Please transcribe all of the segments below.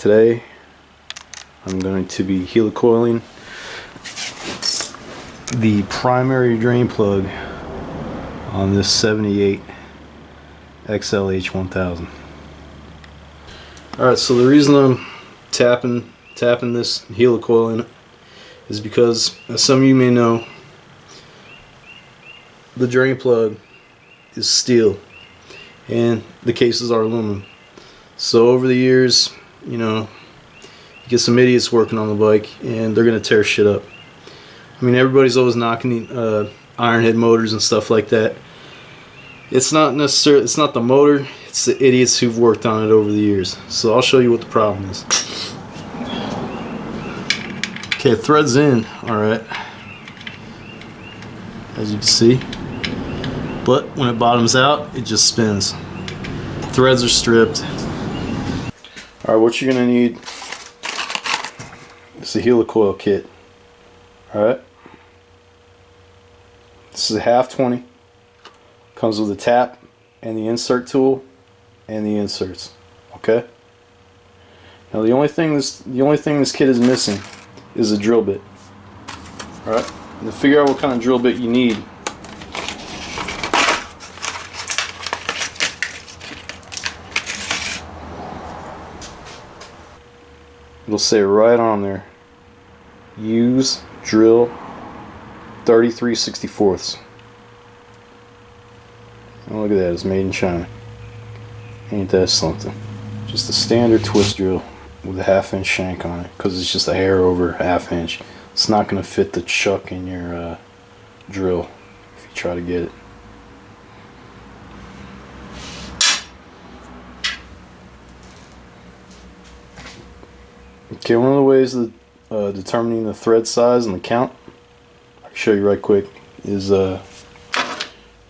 Today I'm going to be helicoiling the primary drain plug on this 78 XLH 1000. Alright, so the reason I'm tapping this helicoil in it is because, as some of you may know, the drain plug is steel and the cases are aluminum. So over the years, you know, you get some idiots working on the bike and they're gonna tear shit up. I mean, everybody's always knocking iron head motors and stuff like that. It's not the motor, it's the idiots who've worked on it over the years. So I'll show you what the problem is. Okay, thread's in, alright, as you can see. But when it bottoms out, it just spins. Threads are stripped. Alright, what you're going to need is a helicoil kit. Alright. This is a half 20. Comes with a tap and the insert tool and the inserts. Okay? Now the only thing this kit is missing is a drill bit. Alright? And to figure out what kind of drill bit you need, it'll say right on there, use drill 33/64. Oh, look at that, it's made in China. Ain't that something? Just a standard twist drill with a 1/2 inch shank on it, because it's just a hair over 1/2 inch. It's not going to fit the chuck in your drill if you try to get it. Okay, one of the ways of determining the thread size and the count, I can show you right quick, is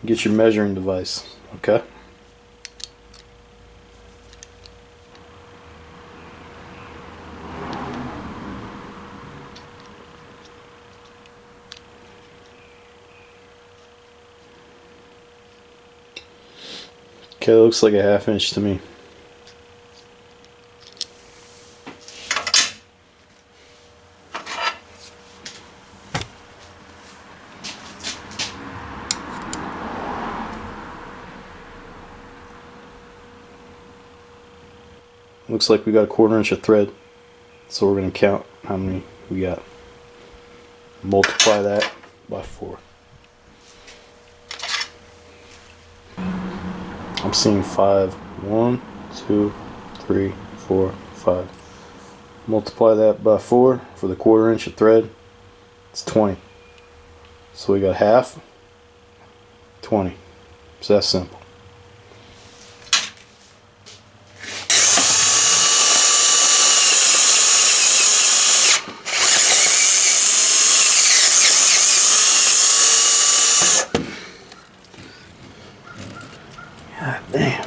get your measuring device. Okay? Okay, it looks like a 1/2 inch to me. Looks like we got a 1/4 inch of thread, so we're going to count how many we got. Multiply that by 4. I'm seeing 5. 1, 2, 3, 4, 5. Multiply that by 4 for the 1/4 inch of thread. It's 20. So we got 1/2, 20. It's that simple. God damn.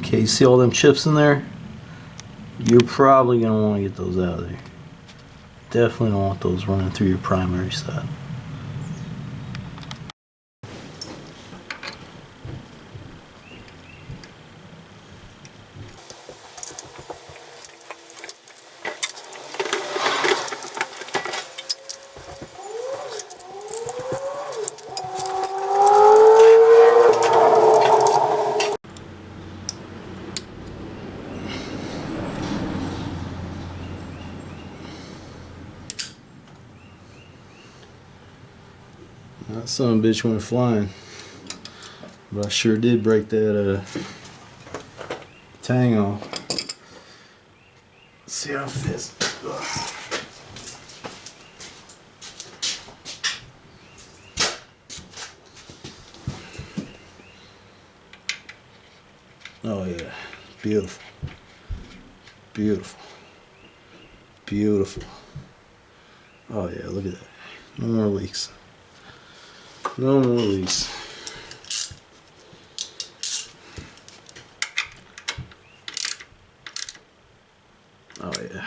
Okay, you see all them chips in there? You're probably going to want to get those out of there. Definitely don't want those running through your primary side. That son of a bitch went flying. But I sure did break that tang off. Let's see how it fits. Oh yeah, beautiful, beautiful, beautiful. Oh yeah, look at that. No more leaks. No more leaks. Oh yeah.